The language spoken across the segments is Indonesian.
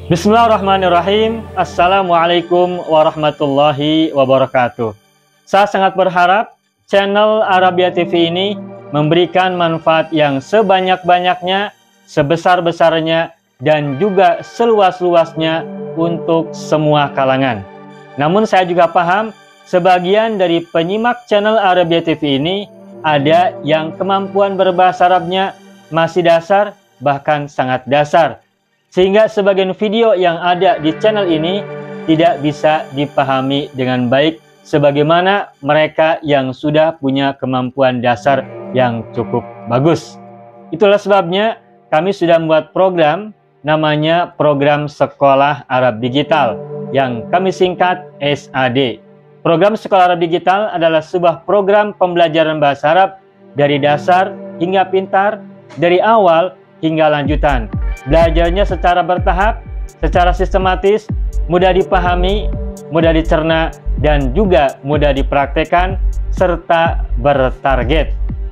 Bismillahirrahmanirrahim. Assalamualaikum warahmatullahi wabarakatuh. Saya sangat berharap channel Arabia TV ini memberikan manfaat yang sebanyak-banyaknya, sebesar-besarnya, dan juga seluas-luasnya untuk semua kalangan. Namun saya juga paham sebagian dari penyimak channel Arabia TV ini ada yang kemampuan berbahasa Arabnya masih dasar, bahkan sangat dasar. Sehingga sebagian video yang ada di channel ini tidak bisa dipahami dengan baik sebagaimana mereka yang sudah punya kemampuan dasar yang cukup bagus. Itulah sebabnya kami sudah membuat program namanya Program Sekolah Arab Digital yang kami singkat SAD. Program Sekolah Arab Digital adalah sebuah program pembelajaran bahasa Arab dari dasar hingga pintar, dari awal hingga lanjutan. Belajarnya secara bertahap, secara sistematis, mudah dipahami, mudah dicerna, dan juga mudah dipraktekkan, serta bertarget.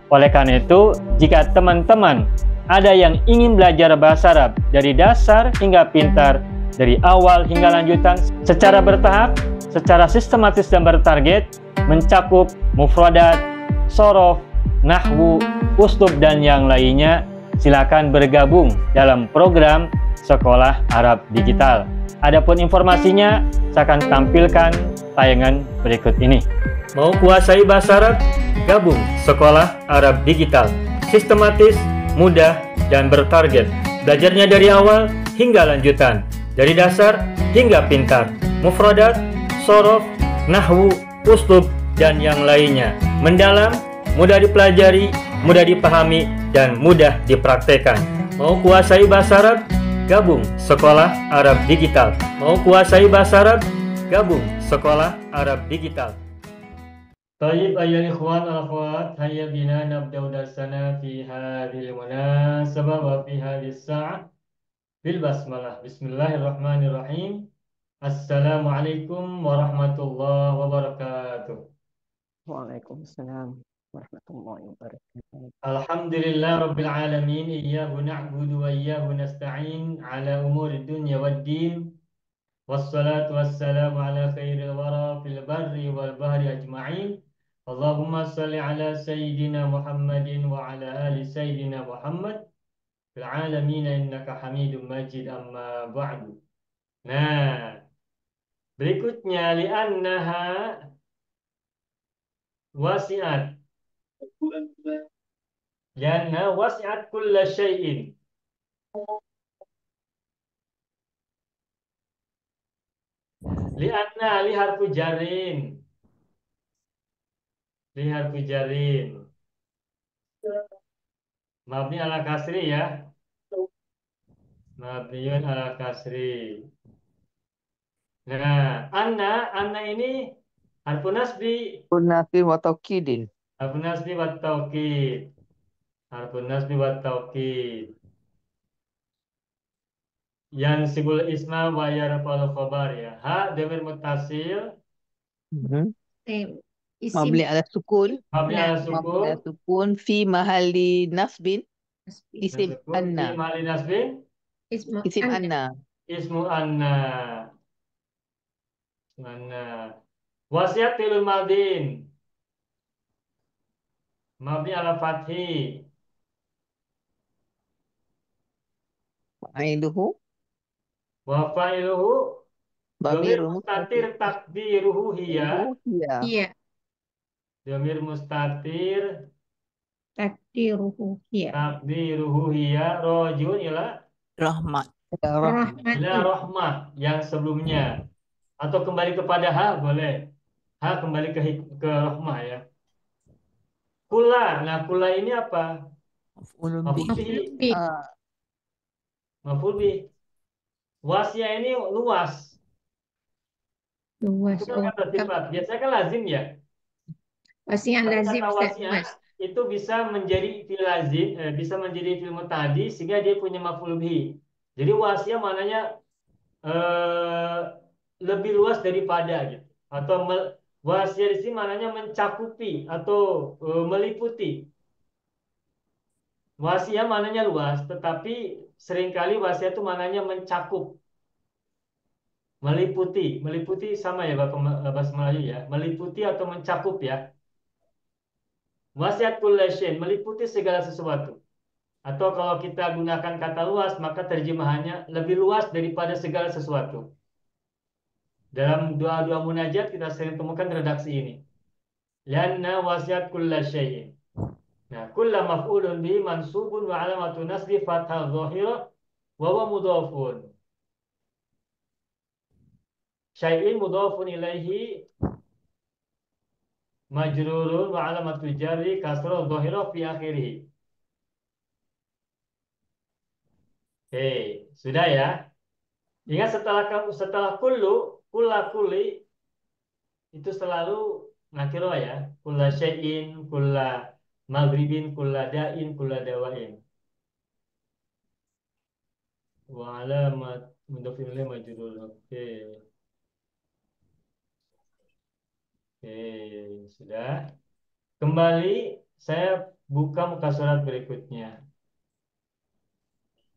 Oleh karena itu, jika teman-teman ada yang ingin belajar bahasa Arab dari dasar hingga pintar, dari awal hingga lanjutan, secara bertahap, secara sistematis dan bertarget, mencakup mufradat, sorof, nahwu, uslub, dan yang lainnya, silakan bergabung dalam program Sekolah Arab Digital. Adapun informasinya, saya akan tampilkan tayangan berikut ini. Mau kuasai bahasa Arab? Gabung Sekolah Arab Digital. Sistematis, mudah, dan bertarget. Belajarnya dari awal hingga lanjutan, dari dasar hingga pintar, mufradat, sorof, nahwu, uslub, dan yang lainnya. Mendalam, mudah dipelajari, mudah dipahami, dan mudah dipraktekkan. Mau kuasai bahasa Arab? Gabung Sekolah Arab Digital. Mau kuasai bahasa Arab? Gabung Sekolah Arab Digital. Tayyib ayyuhal ikhwan wal akhwat, hayya bina nabda'u darsana fi hadhil munasabah wa fi hadhis sa'ah bil basmalah. Bismillahirrahmanirrahim. Assalamualaikum warahmatullahi wabarakatuh. Waalaikumsalam warahmatullahi wabarakatuh. Alhamdulillah Rabbil Alamin. Iyyahu na'budu wa iyyahu nasta'in ala umuri dunya waddin. Wassalatu wassalamu ala khairil wara fil barri wal bahri ajma'in. Allahumma salli ala Sayyidina Muhammadin wa ala ali Sayyidina Muhammad fil alamin innaka hamidun majid, amma ba'du. Nah, berikutnya li'annaha wasi'at. Li'annaha wasi'at kulla syai'in. Li'anna li harfu jarin. Li harfu jarin. Mabni ala kasri ya. Mabniun ala kasri. Nah, anna ini harfu nasbi. Kunafir wa taukidin. Harfu nasbi wa taukid. Harfu nasbi wa taukid. Yansibul isma wa yarfa'ul khabar ya. Ha dhamir muttasil. Mabni ala sukun. Mabni ala Mabni ala sukun. sukun fi mahalli nasbin. Isim Sukun anna. fi mahali nasbin. Isim anna. Ismu anna. Anna. Wasiat filul madin. Mabni ala fathi. Fa'iluhu Wa fa'iluhu dhamir dhamirun mustatir takdiruhu hiya. hiya. Iya, Dhamir mustatir takdiruhu iya. takdiruhu hiya rajun ila Rahmat. ila rahmah yang sebelumnya, atau kembali kepada ha boleh. Ha kembali ke rahmah ya. Kula. Nah, kula ini apa? Maf'ulun Maf'ul bih. bihi. Ah, Maf'ul bihi. Wasya ini luas. Luas. Bukan kata sifat. Biasanya kan lazim ya. Wasi'an lazim Kata Ustaz, wasya luas. itu bisa menjadi fi'il lazim, bisa menjadi fi'il mutadi sehingga dia punya maf'ul bihi. Jadi wasya maknanya eh, lebih luas daripada gitu. Atau wasya di sini maknanya mencakupi atau meliputi. Wasya maknanya luas, tetapi seringkali wasya itu maknanya mencakup. Meliputi, meliputi sama ya bahasa Melayu ya. Meliputi atau mencakup ya. Wasiat kulla syai', meliputi segala sesuatu. Atau kalau kita gunakan kata luas, maka terjemahannya lebih luas daripada segala sesuatu. Dalam doa-doa munajat kita sering temukan redaksi ini. Lianna wasiat kulla syai'in. Nah, kulla maf'ulun bihi mansubun wa alamatu nasbi fathah dhahirah wa huwa mudhafun. Syai'in mudhafun ilaihi majrurun wa alamatu jarri kasrah dhahirah fi akhirih. Oke, sudah ya. Ingat setelah kulli itu selalu nakiro ya. Kulla syai'in, kulla maghribin, kulla da'in, kulla dawain. Wa alamat mudhafin ilaihi majrur. Oke. Oke, sudah. Kembali saya buka muka surat berikutnya.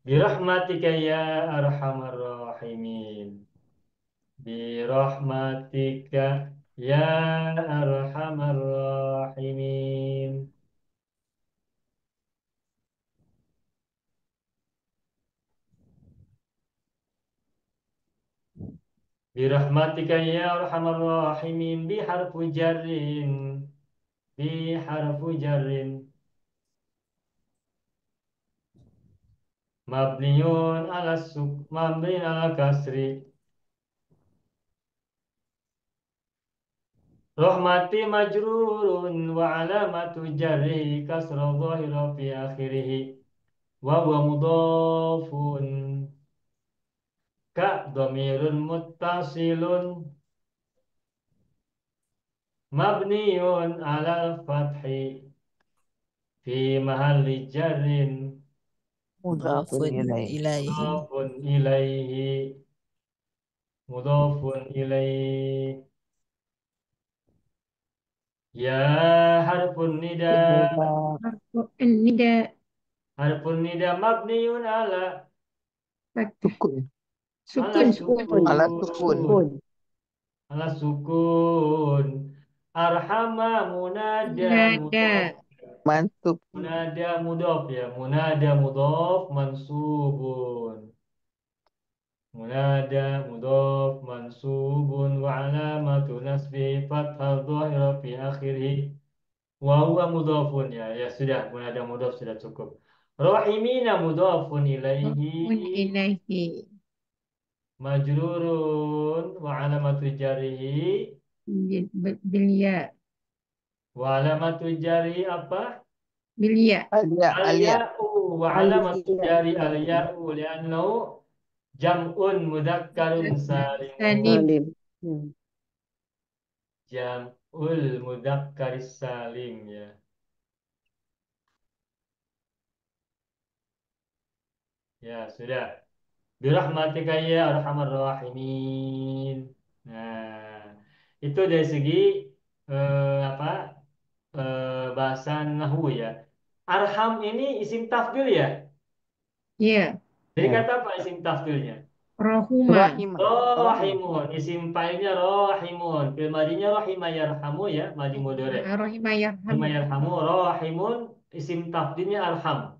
Birahmatika ya arhamar rahimin. Birahmatika ya arhamar rahimin. Birahmatika ya arhamar rahimin. Bi harfu jarrin. Bi harfu jarrin. Mabniun ala kasri. Rahmati majrurun wa alamatu jarri kasra dhahira fi akhirih wa huwa mudhafun ka dhamirun muttasilun mabniun ala fathi fi mahalli jarrin Mudhafun ilaihi. mudhafun ilaihi mudhafun ilaihi ya harfun nida النداء harfun nida mabniun ala فتح ala سكون sukun Ala sukun. ala sukun arhama munada نادى mudhof Mansub. munada mudhof ya munada mudhof mansubun munada mudhof mansubun wa alamatu nasbi fathah dhahira fi akhirih wa huwa mudhofun ya sudah munada mudhof sudah cukup rahimina mudhofun ilaihi إليه majrurun wa alamatu jarihi بالياء wa alamatu jari apa بالياء Alia. Alia. al-ya'u wa alamatu jari al-ya'u li'annahu jam'un mudakkarun salimun سالم jam'ul mudakkaris salim ya ya sudah birahmatika ya arhamar rahimin nah itu dari segi apa bahasa nahwu ya arham ini isim tafdil ya يا jadi kata apa isim tafdilnya رحمة Rahimah. Rahimun, isim fa'ilnya rahimun. Fil madinya rahima yarhamu ya, madi mudhari. رحمة Rahima يرحم yarhamu, rahimun, isim tafdilnya arham.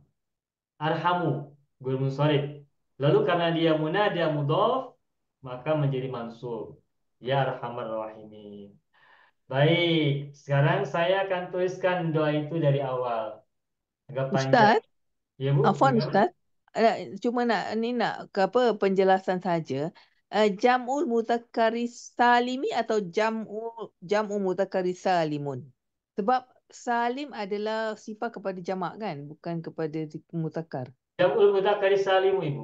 Arhamu, guru munsharif. Lalu karena dia munada mudhaf, maka menjadi mansub. Ya arhamar rahimin. Baik, sekarang saya akan tuliskan doa itu dari awal. Agak panjang. Ustaz, Ya Bu, Afwan gimana? Ustaz. Cuma nak ke apa penjelasan saja. Jam'ul mudzakkari salimi atau jam'u mudzakkari salimun. Sebab salim adalah sifat kepada jamak kan, bukan kepada mudzakkar. Jam'ul mudzakkari salimu Ibu.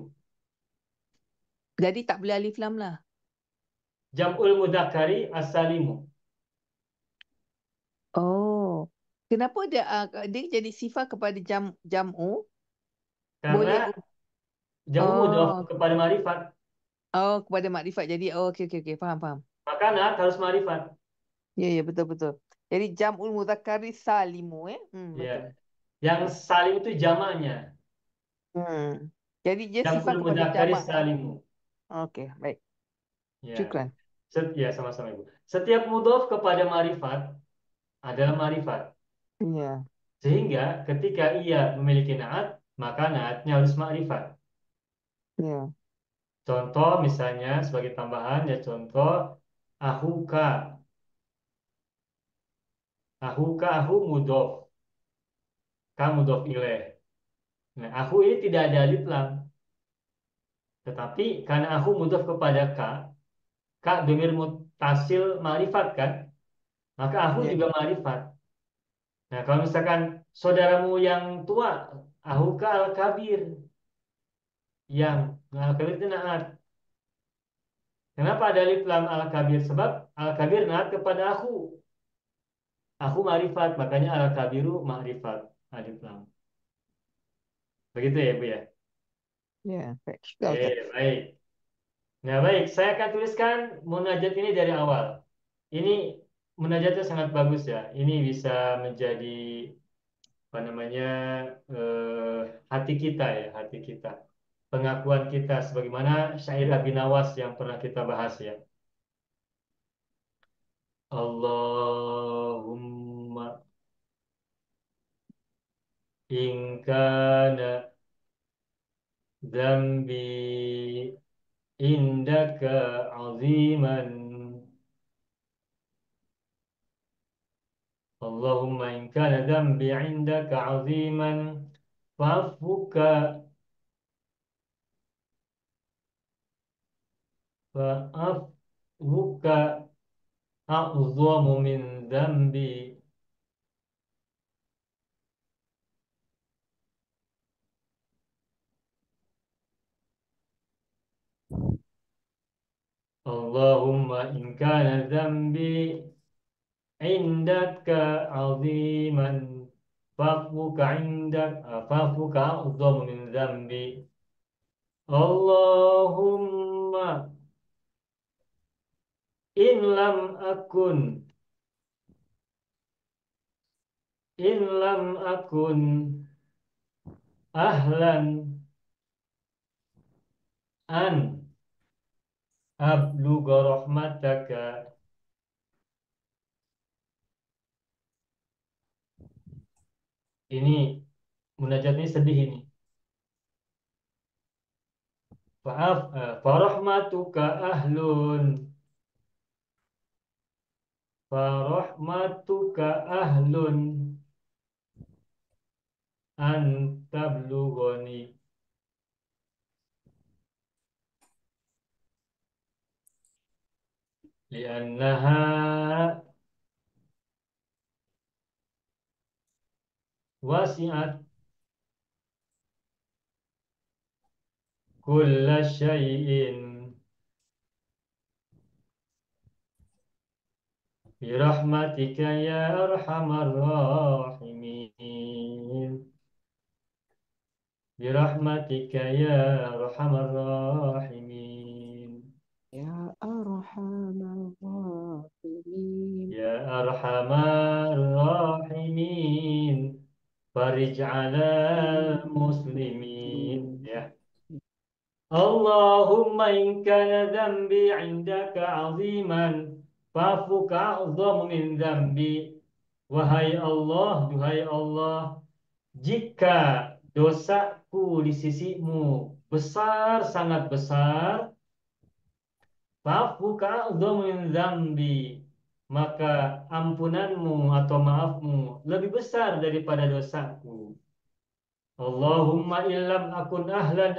Jadi tak boleh alif lam lah. Jam'ul mudzakkari as-salimu. Oh. Kenapa dia jadi sifat kepada jam'u? Boleh. Karena jam'u mudhaf Oh, kepada marifat. kepada makrifat. Jadi okey, faham. Maka nat harus marifat. Ya, betul. Jadi jam'ul mudzakkari salimu Ya. betul. Yang salim itu jamaknya. Hmm. Jadi dia sifat Jam'ul kepada mudzakkari jamak. salimu. Okey, baik. Ya. Syukran. Ya, sama-sama Ibu. Setiap mudhof kepada ma'rifat adalah ma'rifat. Ya. Sehingga ketika ia memiliki naat, maka naatnya harus ma'rifat. Ya. Contoh misalnya sebagai tambahan ya contoh ahuka. Ahuka ahu mudhof. Ka mudhof ilaih. Nah, ahu ini tidak ada alif lam. Tetapi karena ahu mudhof kepada ka domir mutasil ma'rifat kan, maka ahu Ya. juga ma'rifat. Nah, kalau misalkan saudaramu yang tua, ahuka al-kabir, yang al-kabir itu naat. Kenapa ada alif lam al-kabir? Sebab al-kabir naat kepada aku. Aku ma'rifat, makanya al-kabiru ma'rifat. Alif lam. Begitu ya, Bu ya? Ya. Baik. Syukran, Oke, Ustaz. baik. Nah, baik. Saya akan tuliskan munajat ini dari awal. Ini munajatnya sangat bagus ya. Ini bisa menjadi apa namanya hati kita ya, hati kita. Pengakuan kita sebagaimana syair Abi Nawas yang pernah kita bahas ya. Allahumma in kana dzambi indaka aziman. Allahumma in kana dzambi indaka aziman fa'afuka fa'afuka a'zamu min dzambi. Allahumma in kana dzambi indaka aziman fa'afuka fa'afuka a'zamu min dzambi. Allahumma in lam akun in lam akun ahlan an ablugha rahmataka. Ini munajat ini sedih ini. Maaf, farahmatuka ahlun farahmatuka ahlun an tablughani. Li'annaha wasi'at kulla syai'in birahmatika ya arhamar rahimin. Birahmatika ya arhamar rahimin. Ya Arhamar Rahimin. Ya arhamar rahimin. Farij alal muslimin. Ya. Allahumma in kana dhanbi indaka aziman fa'fuka a'zamu min dhanbi. Wahai Allah, duhai Allah, jika dosaku di sisimu besar, sangat besar, fa'fuka a'zamu min dhanbi, maka ampunanmu atau maafmu lebih besar daripada dosaku. Allahumma illam akun ahlan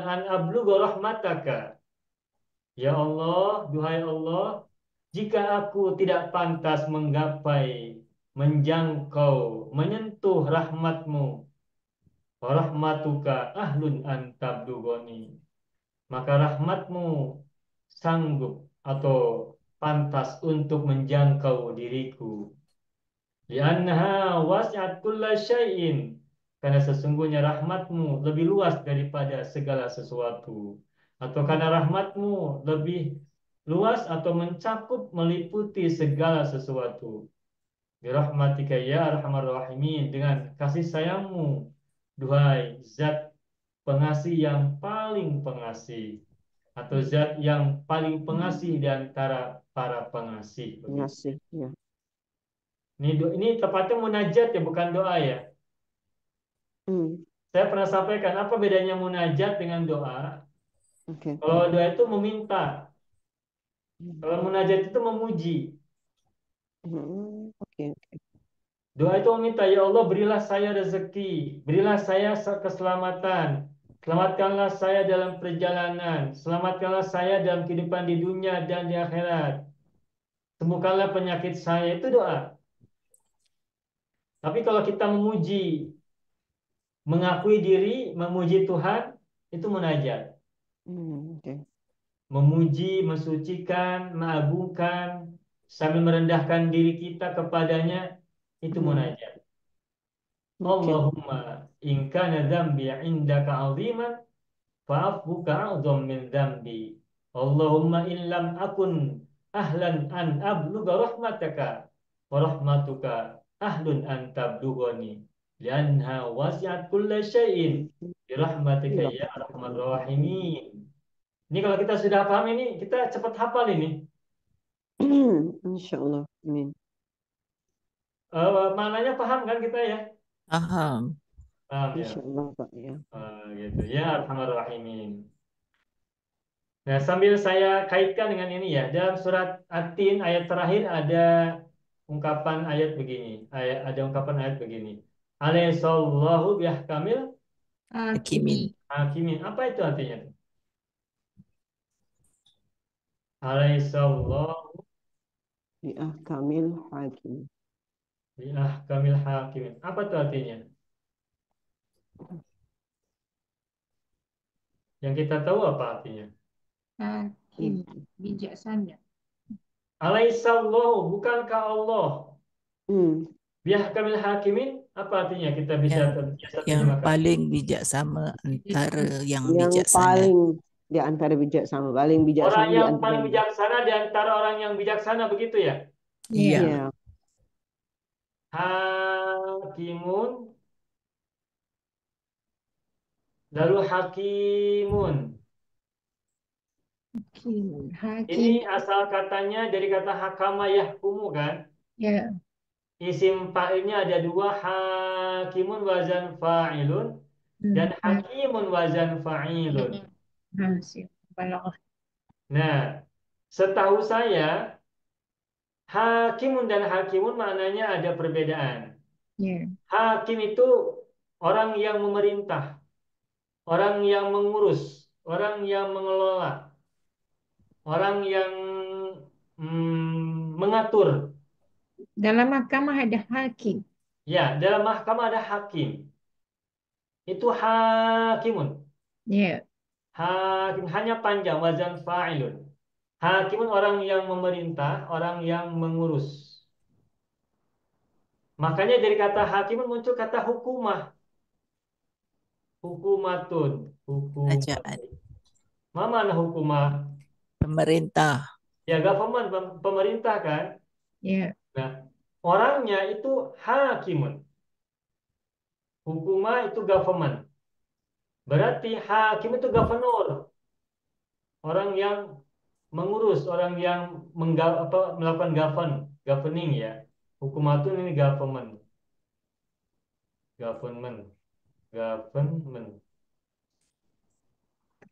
an ablugha rahmataka. Ya Allah, duhai Allah, jika aku tidak pantas menggapai, menjangkau, menyentuh rahmatmu, rahmatuka ahlun an tablughani, maka rahmatmu sanggup atau pantas untuk menjangkau diriku. Li'annaha wasi'at kulla syai'in. Karena sesungguhnya rahmatmu lebih luas daripada segala sesuatu. Atau karena rahmatmu lebih luas atau mencakup meliputi segala sesuatu. Birahmatika ya arhamar rahimin. Dengan kasih sayangmu, duhai zat pengasih yang paling pengasih. atau zat yang paling pengasih di antara para pengasih. Begitu. Ngasih, ya. Ini tepatnya munajat ya, bukan doa ya. Hmm, Saya pernah sampaikan apa bedanya munajat dengan doa. oke. Kalau doa itu meminta, Hmm, kalau munajat itu memuji. oke. Doa itu meminta, ya Allah berilah saya rezeki, berilah saya keselamatan, selamatkanlah saya dalam perjalanan, selamatkanlah saya dalam kehidupan di dunia dan di akhirat, sembuhkanlah penyakit saya, itu doa. Tapi kalau kita memuji, mengakui diri, memuji Tuhan, itu munajat. Oke. Memuji, mensucikan, mengagungkan, sambil merendahkan diri kita kepadanya, itu munajat. Oke. Allahumma in kana dzambi 'indaka 'aziman fa'afuka 'adzam min dzambi. Allahumma in lam akun ahlan an abluga rahmataka wa rahmatuka ahlun an tablughani lianha wasi'at kulla syai'in bi rahmatika Iya. ya arhamar rahimin. Ini kalau kita sudah paham ini, kita cepat hafal ini. Insya Allah. Amin. Maknanya paham kan kita ya? Paham. Paham ya? Insya Allah, Pak, ya. Gitu ya arhamar rahimin. Nah, sambil saya kaitkan dengan ini ya, dalam surat At-Tin ayat terakhir ada ungkapan ayat begini. Ada ungkapan ayat begini. Alaihissallahu bihkamil Hakimin. hakimin. Apa itu artinya? Alaihissallahu Di ahkamil hakim. bihkamil hakimin. Apa itu artinya? Yang kita tahu apa artinya? Hakim, bijaksana. Alaihissallahu, bukankah Allah Hmm. bihkamil hakimin? Apa artinya? Kita bisa Yang terjemahkan. paling bijaksana antara yang Yang bijaksana. paling di antara bijaksana, paling bijaksana Orang di yang antara paling bijaksana di antara orang yang bijaksana, begitu ya? Iya. Iya. Hakimun, lalu hakimun. Hakim, Ini hakim. asal katanya dari kata hakama yahkumu kan? Ya, Isim fa'ilnya ada dua, hakimun wazan fa'ilun dan hakimun wazan fa'ilun. siap. Balaghah. Nah, setahu saya hakimun dan hakimun maknanya ada perbedaan. Ya, Hakim itu orang yang memerintah, orang yang mengurus, orang yang mengelola, orang yang mengatur. dalam mahkamah ada hakim. Ya, dalam mahkamah ada hakim. Itu hakimun. Ya, Hakim hanya panjang wazan fa'ilun. Hakimun orang yang memerintah, orang yang mengurus. Makanya dari kata hakimun muncul kata hukumah. Hukumatun. Hukum. Kerajaan. Mana hukumah? Pemerintah. Ya, government, pemerintah kan? ya. Nah, orangnya itu hakimun. Hukumah itu government. Berarti hakim itu gubernur. Orang yang mengurus, orang yang melakukan governing ya. Hukumatun ini government. Government. Government.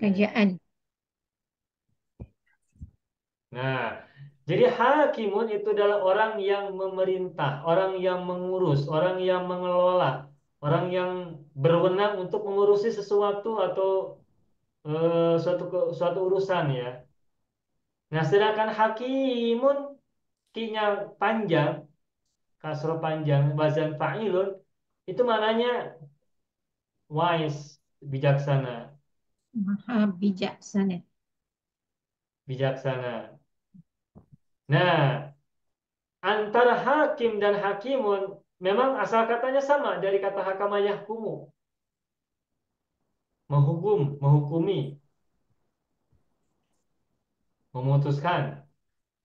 Kerajaan. Nah, jadi hakimun itu adalah orang yang memerintah, orang yang mengurus, orang yang mengelola, orang yang berwenang untuk mengurusi sesuatu atau suatu urusan ya. Nah, sedangkan hakimun kinya panjang, kasro panjang, wazan fa'ilun, itu maknanya wise, bijaksana, Maha bijaksana. bijaksana. Nah, antara hakim dan hakimun memang asal katanya sama dari kata hakama yahkumu, menghukum, menghukumi, memutuskan.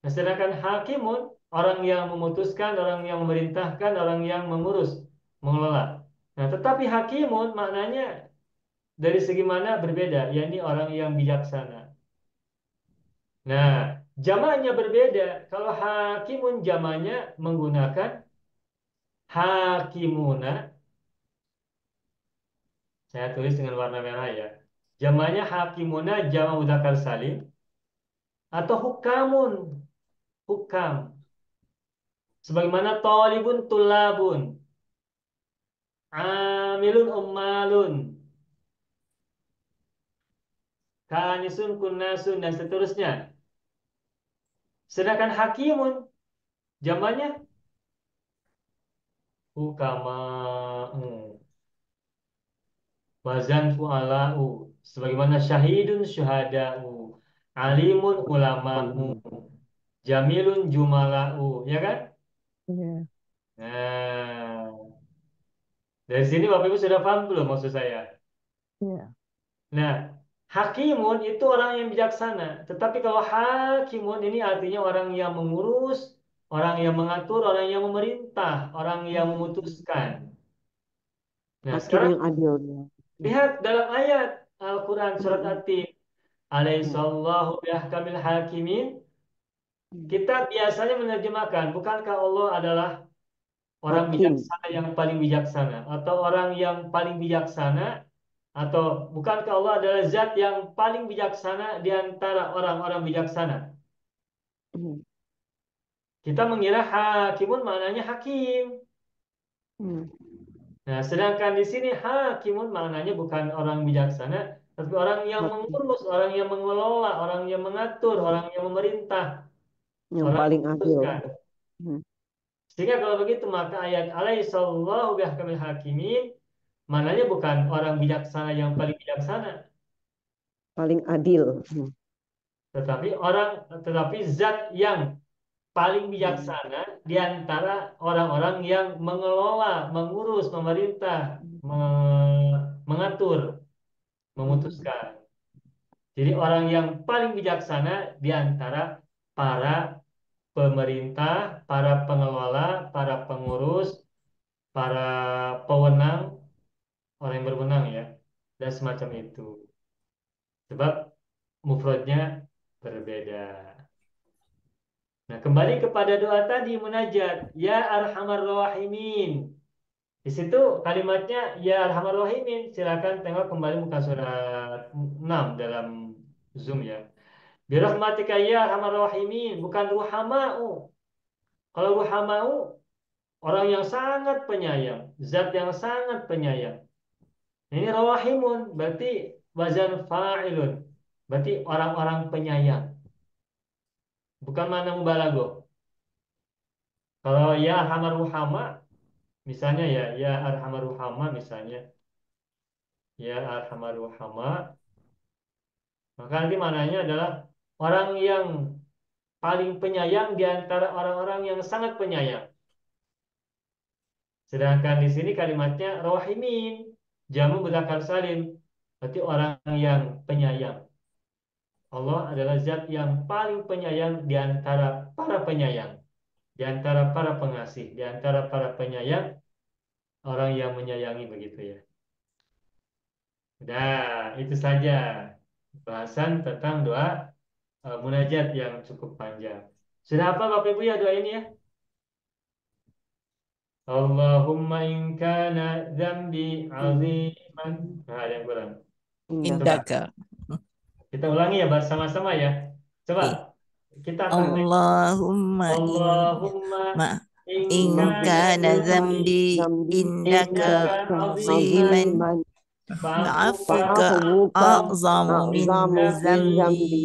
Nah, sedangkan hakimun orang yang memutuskan, orang yang memerintahkan, orang yang mengurus, mengelola. Nah, tetapi hakimun maknanya dari segi mana berbeda, yakni orang yang bijaksana. Nah, jamaknya berbeda. Kalau hakimun jamaknya menggunakan hakimuna. Saya tulis dengan warna merah ya. Jamaknya hakimuna jamak mudzakkar salim atau hukamun, hukam. Sebagaimana talibun tulabun, amilun ummalun, kanisun kunnasun dan seterusnya. Sedangkan hakimun jamaknya hukama, wazan fu'ala'u, sebagaimana syahidun syuhada'u, alimun ulama'u, jamilun jumala'u, ya kan? Ya. Nah, dari sini Bapak Ibu sudah paham belum maksud saya? Ya. Nah, hakimun itu orang yang bijaksana. Tetapi kalau hakimun ini artinya orang yang mengurus, orang yang mengatur, orang yang memerintah, orang yang memutuskan. Nah, Hakim sekarang yang adil. Ya. lihat dalam ayat Al-Quran surat Hmm. At-Tin. Ya. Alaihissallahu bihkamil hakimin. Kita biasanya menerjemahkan, bukankah Allah adalah orang Hakim. bijaksana yang paling bijaksana? Atau orang yang paling bijaksana? Atau bukankah Allah adalah zat yang paling bijaksana di antara orang-orang bijaksana? Hmm. Kita mengira hakimun maknanya hakim. Hmm. Nah, sedangkan di sini hakimun maknanya bukan orang bijaksana, tapi orang yang Hakim mengurus, orang yang mengelola, orang yang mengatur, orang yang memerintah, yang orang yang paling adil. memutuskan. Hmm. Sehingga kalau begitu maka ayat alaihissallahu bihkamil hakimin maknanya bukan orang bijaksana yang paling bijaksana, Paling adil. Hmm. tetapi zat yang paling bijaksana di antara orang-orang yang mengelola, mengurus, memerintah, mengatur, memutuskan. Jadi orang yang paling bijaksana di antara para pemerintah, para pengelola, para pengurus, para pewenang, orang yang berwenang ya, dan semacam itu. Sebab mufradnya berbeda. Nah, kembali kepada doa tadi munajat, ya arhamar rahimin. Di situ kalimatnya ya arhamar rahimin. Silakan tengok kembali muka surat 6 dalam Zoom ya. Birahmatika ya arhamar rahimin, bukan ruhamau. Kalau ruhamau orang yang sangat penyayang, zat yang sangat penyayang. Ini rahimun berarti wazan fa'ilun. Berarti orang-orang penyayang. Bukan mana mubalaghah. Kalau ya arhamar ruhama misalnya ya arhamar ruhama misalnya ya arhamar ruhama maka nanti mananya adalah orang yang paling penyayang di antara orang-orang yang sangat penyayang. Sedangkan di sini kalimatnya rahimin, jamu mudzakkar salim, berarti orang yang penyayang. Allah adalah zat yang paling penyayang di antara para penyayang, di antara para pengasih, di antara para penyayang, orang yang menyayangi begitu ya. Nah, itu saja bahasan tentang doa munajat yang cukup panjang. Sudah apa Bapak Ibu ya doa ini ya? Allahumma in kana dzambi aziman. Nah, ada yang kurang. Indah. Coba Indaka. kita ulangi ya bersama-sama ya. Coba Eh, kita praktek. Allahumma Allahumma in in kana dzambi dzambi Zambi indaka indaka aziman aziman fa'afuka fa'afuka a'zamu min a'zamu min zambi. zambi.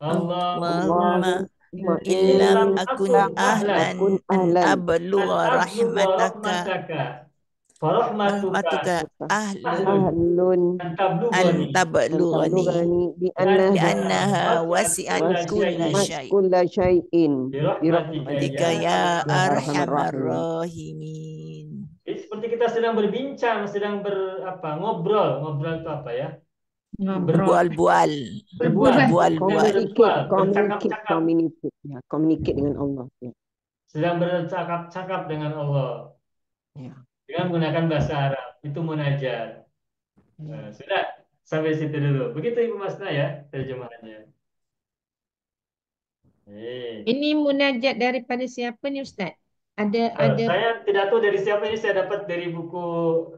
Allahumma Allahumma illam illam akun akun ahlan akun an ahlan an ablugha ablugha rahmataka rahmataka farahmatuka rahmatuka ahlun ahlun ahlun an an tablughani tablughani antablugani bi li'annaha wasi'at wasi'at kulla kulla wasi'at syai' kulla syai'in bi rahmatika Rabbika ya ya ya arhamar arhamar rahim. rahimin. Jadi seperti kita sedang berbincang, sedang ngobrol itu apa ya? Ngobrol. Bual-bual. Berbual, Bual-bual. berbual, Communicate, bercakap-cakap, ya, communicate dengan Allah. Ya. sedang bercakap-cakap dengan Allah Ya. dengan menggunakan bahasa Arab. Itu munajat. Nah, sudah sampai situ dulu. Begitu Ibu Masna ya terjemahannya. Ini munajat daripada siapa ni Ustaz? Ada Saya tidak tahu dari siapa ini, saya dapat dari buku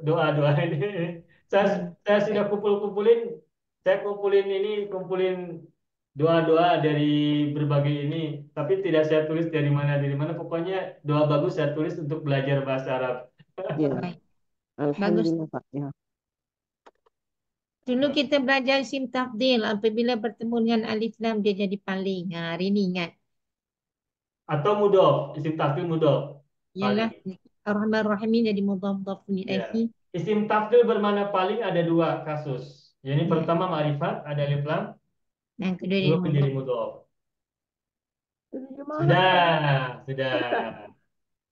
doa-doa ini. Saya sudah kumpulin, saya kumpulin doa-doa dari berbagai ini, tapi tidak saya tulis dari mana. Pokoknya doa bagus saya tulis untuk belajar bahasa Arab. Ya. baik. Alhamdulillah Pak. Ya. Dulu kita belajar isim tafdil, apabila bertemu dengan alif lam dia jadi paling. Hari ni ingat. Atau mudhof, isim tafdil mudhof. Ialah Ar-Rahman Ar-Rahim jadi mudhaf Ya. ilaihi. Isim tafdil bermakna paling ada dua kasus. Yang pertama ma'rifat, ada alif lam, Yang kedua jadi dua mudhaf. menjadi mudhof. Terjemahan. Sudah.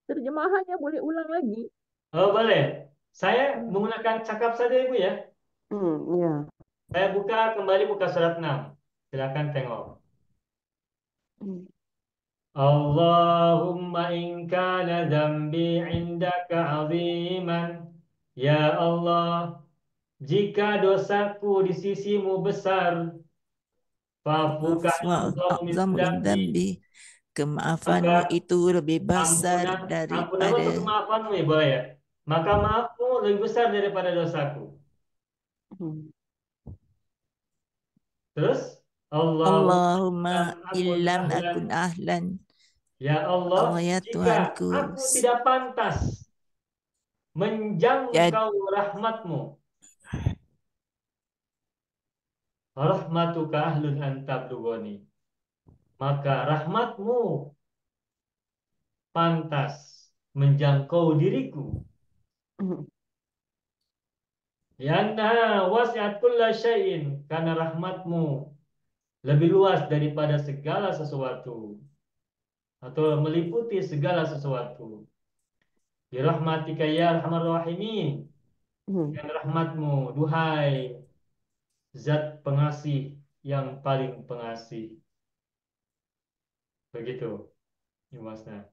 Terjemahannya boleh ulang lagi. Oh, boleh. Saya menggunakan cakap saja, Ibu ya. Ya. Saya kembali buka surat 6. Silakan tengok. Allahumma in kana dzambi indaka aziman. Ya Allah, jika dosaku di sisimu besar, fa'fuka a'dhamu min A'zamu dzambi. dzambi. Kemaafanmu itu lebih besar Ampunanmu daripada itu kemaafanmu, Ibu ya. Maka maafmu lebih besar daripada dosaku. Terus Allahumma illam akun ahlan. Ya Allah, Allah ya jika Tuhanku, aku tidak pantas menjangkau rahmatmu, rahmatuka ahlun an tablughani, maka rahmatmu pantas menjangkau diriku. Lianna wasi'at kulla syai'in, karena rahmatmu lebih luas daripada segala sesuatu atau meliputi segala sesuatu. Bi rahmatika ya arhamar rahimin, dengan rahmatmu, duhai zat pengasih yang paling pengasih. Begitu, Masna.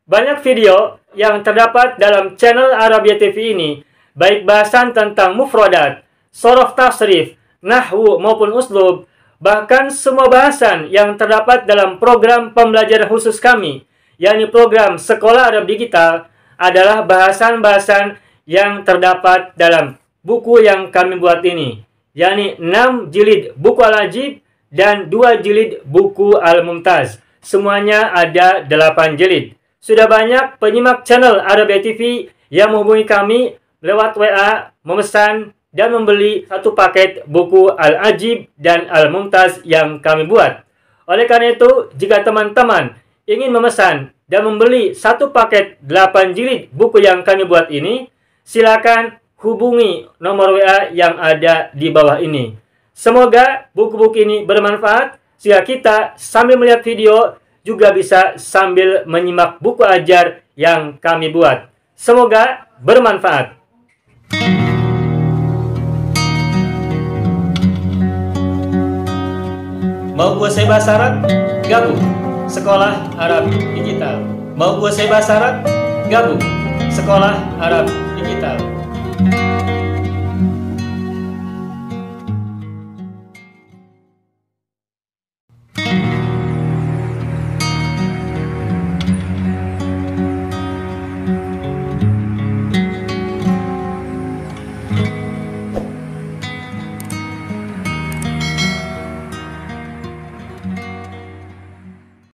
Banyak video yang terdapat dalam channel Arabia TV ini, baik bahasan tentang mufradat, shorof tasrif, nahwu maupun uslub, bahkan semua bahasan yang terdapat dalam program pembelajaran khusus kami, yakni program Sekolah Arab Digital, adalah bahasan-bahasan yang terdapat dalam buku yang kami buat ini, yakni 6 jilid buku Al-Ajib dan 2 jilid buku Al-Mumtaz. Semuanya ada 8 jilid. Sudah banyak penyimak channel Arabia TV yang menghubungi kami lewat WA, memesan dan membeli satu paket buku Al-Ajib dan Al-Mumtaz yang kami buat. Oleh karena itu, jika teman-teman ingin memesan dan membeli satu paket 8 jilid buku yang kami buat ini, silakan hubungi nomor WA yang ada di bawah ini. Semoga buku-buku ini bermanfaat sehingga kita sambil melihat video juga bisa sambil menyimak buku ajar yang kami buat. Semoga bermanfaat. Mau kuasai bahasa Arab? Gabung Sekolah Arab Digital. Mau kuasai bahasa Arab? Gabung Sekolah Arab Digital.